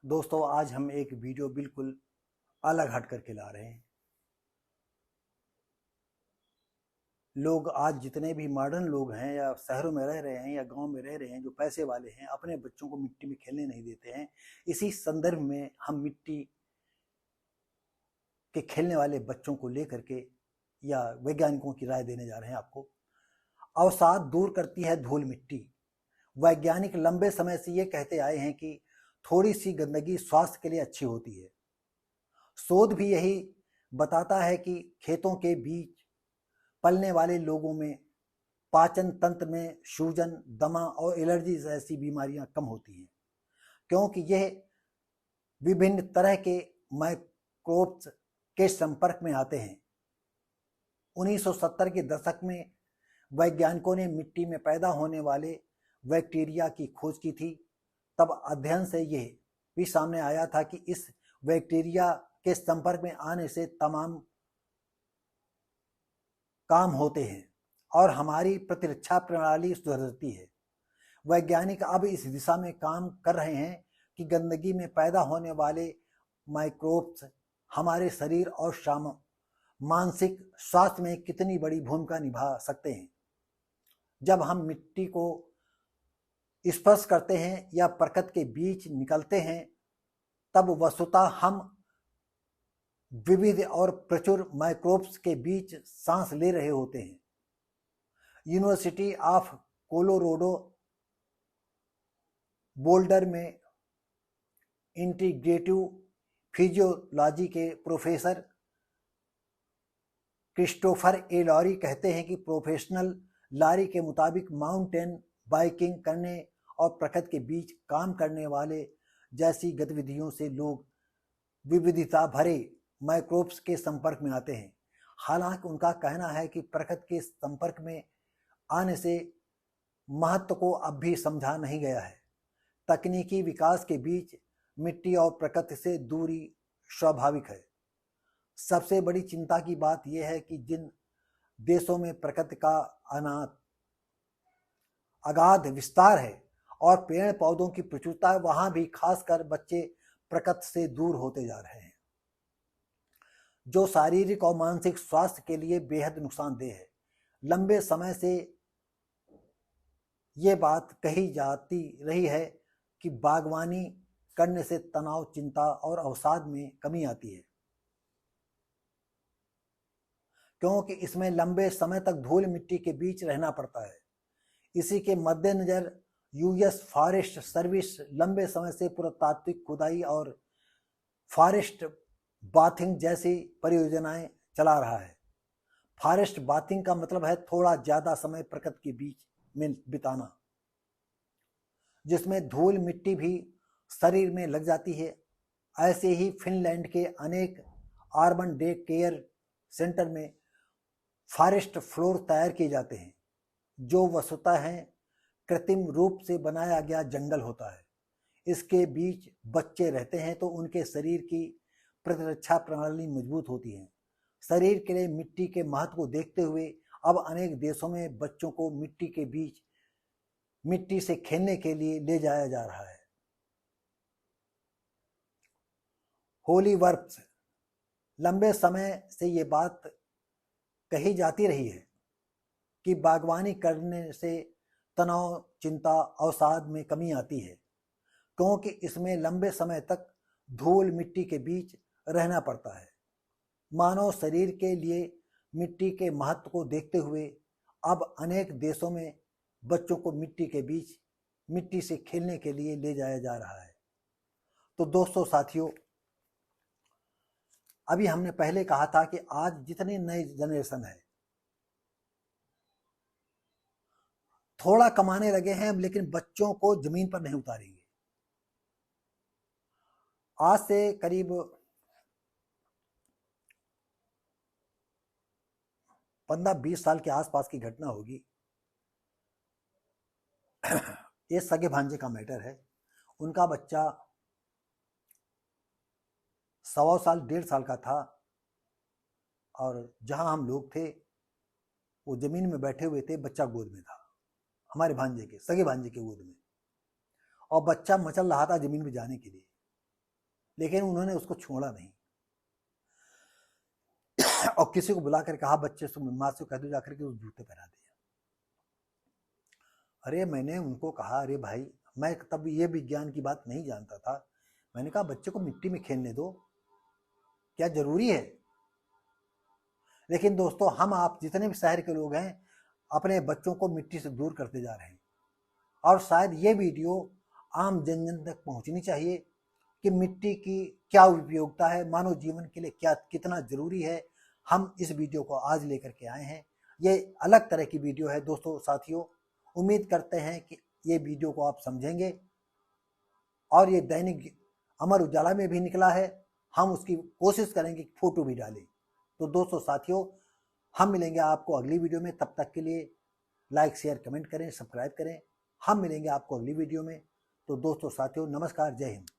दोस्तों, आज हम एक वीडियो बिल्कुल अलग हट करके ला रहे हैं। लोग आज जितने भी मॉडर्न लोग हैं या शहरों में रह रहे हैं या गांव में रह रहे हैं, जो पैसे वाले हैं, अपने बच्चों को मिट्टी में खेलने नहीं देते हैं। इसी संदर्भ में हम मिट्टी के खेलने वाले बच्चों को लेकर के या वैज्ञानिकों की राय देने जा रहे हैं आपको। अवसाद दूर करती है धूल मिट्टी। वैज्ञानिक लंबे समय से ये कहते आए हैं कि थोड़ी सी गंदगी स्वास्थ्य के लिए अच्छी होती है। शोध भी यही बताता है कि खेतों के बीच पलने वाले लोगों में पाचन तंत्र में सूजन, दमा और एलर्जी जैसी बीमारियां कम होती हैं, क्योंकि यह विभिन्न तरह के माइक्रोब्स के संपर्क में आते हैं। 1970 के दशक में वैज्ञानिकों ने मिट्टी में पैदा होने वाले बैक्टीरिया की खोज की थी। तब अध्ययन से यह भी सामने आया था कि इस बैक्टीरिया के संपर्क में आने से तमाम काम होते हैं और हमारी प्रतिरक्षा प्रणाली सुधरती है। वैज्ञानिक अब इस दिशा में काम कर रहे हैं कि गंदगी में पैदा होने वाले माइक्रोब्स हमारे शरीर और मानसिक स्वास्थ्य में कितनी बड़ी भूमिका निभा सकते हैं। जब हम मिट्टी को स्पर्श करते हैं या प्रकृति के बीच निकलते हैं, तब वस्तुतः हम विविध और प्रचुर माइक्रोब्स के बीच सांस ले रहे होते हैं। यूनिवर्सिटी ऑफ कोलोराडो बोल्डर में इंटीग्रेटिव फिजियोलॉजी के प्रोफेसर क्रिस्टोफर ए लॉरी कहते हैं कि प्रोफेशनल लॉरी के मुताबिक माउंटेन बाइकिंग करने और प्रकृति के बीच काम करने वाले जैसी गतिविधियों से लोग विविधता भरे माइक्रोब्स के संपर्क में आते हैं। हालांकि उनका कहना है कि प्रकृति के संपर्क में आने से महत्व को अब भी समझा नहीं गया है। तकनीकी विकास के बीच मिट्टी और प्रकृति से दूरी स्वाभाविक है। सबसे बड़ी चिंता की बात यह है कि जिन देशों में प्रकृति का अगाध विस्तार है और पेड़ पौधों की प्रचुरता है, वहां भी खासकर बच्चे प्रकृति से दूर होते जा रहे हैं, जो शारीरिक और मानसिक स्वास्थ्य के लिए बेहद नुकसानदेह है। लंबे समय से ये बात कही जाती रही है कि बागवानी करने से तनाव, चिंता और अवसाद में कमी आती है, क्योंकि इसमें लंबे समय तक धूल मिट्टी के बीच रहना पड़ता है। इसी के मद्देनजर यूएस फॉरेस्ट सर्विस लंबे समय से पुरातात्विक खुदाई और फॉरेस्ट बाथिंग जैसी परियोजनाएं चला रहा है। फॉरेस्ट बाथिंग का मतलब है थोड़ा ज्यादा समय प्रकृति के बीच में बिताना, जिसमें धूल मिट्टी भी शरीर में लग जाती है। ऐसे ही फिनलैंड के अनेक अर्बन डे केयर सेंटर में फॉरेस्ट फ्लोर तैयार किए जाते हैं, जो वस्तुतः है कृत्रिम रूप से बनाया गया जंगल होता है। इसके बीच बच्चे रहते हैं तो उनके शरीर की प्रतिरक्षा प्रणाली मजबूत होती है। शरीर के लिए मिट्टी के महत्व को देखते हुए अब अनेक देशों में बच्चों को मिट्टी के बीच मिट्टी से खेलने के लिए ले जाया जा रहा है। होली वर्क्स लंबे समय से ये बात कही जाती रही है कि बागवानी करने से तनाव, चिंता, अवसाद में कमी आती है, क्योंकि इसमें लंबे समय तक धूल मिट्टी के बीच रहना पड़ता है। मानव शरीर के लिए मिट्टी के महत्व को देखते हुए अब अनेक देशों में बच्चों को मिट्टी के बीच मिट्टी से खेलने के लिए ले जाया जा रहा है। तो दोस्तों, साथियों, अभी हमने पहले कहा था कि आज जितनी नई जनरेशन है थोड़ा कमाने लगे हैं, लेकिन बच्चों को जमीन पर नहीं उतारेंगे। आज से करीब 15-20 साल के आसपास की घटना होगी। ये सगे भांजे का मैटर है। उनका बच्चा 1.25 साल 1.5 साल का था और जहां हम लोग थे वो जमीन में बैठे हुए थे, बच्चा गोद में था, हमारे भांजे के, सगे भांजे के गोद में, और बच्चा मचल रहा था जमीन में जाने के लिए। लेकिन उन्होंने उसको छोड़ा नहीं और किसी को बुलाकर कहा बच्चे से माँ से कह दो जाकर के उस जूते पहना दिया। अरे मैंने उनको कहा अरे भाई, मैं तब ये विज्ञान की बात नहीं जानता था, मैंने कहा बच्चे को मिट्टी में खेलने दो, क्या जरूरी है। लेकिन दोस्तों हम आप जितने भी शहर के लोग हैं अपने बच्चों को मिट्टी से दूर करते जा रहे हैं और शायद ये वीडियो आम जन जन तक पहुंचनी चाहिए कि मिट्टी की क्या उपयोगिता है, मानव जीवन के लिए क्या कितना जरूरी है। हम इस वीडियो को आज लेकर के आए हैं। ये अलग तरह की वीडियो है दोस्तों साथियों, उम्मीद करते हैं कि ये वीडियो को आप समझेंगे और ये दैनिक अमर उजाला में भी निकला है, हम उसकी कोशिश करेंगे कि फोटो भी डालें। तो दोस्तों साथियों हम मिलेंगे आपको अगली वीडियो में, तब तक के लिए लाइक शेयर कमेंट करें, सब्सक्राइब करें। हम मिलेंगे आपको अगली वीडियो में। तो दोस्तों साथियों नमस्कार, जय हिंद।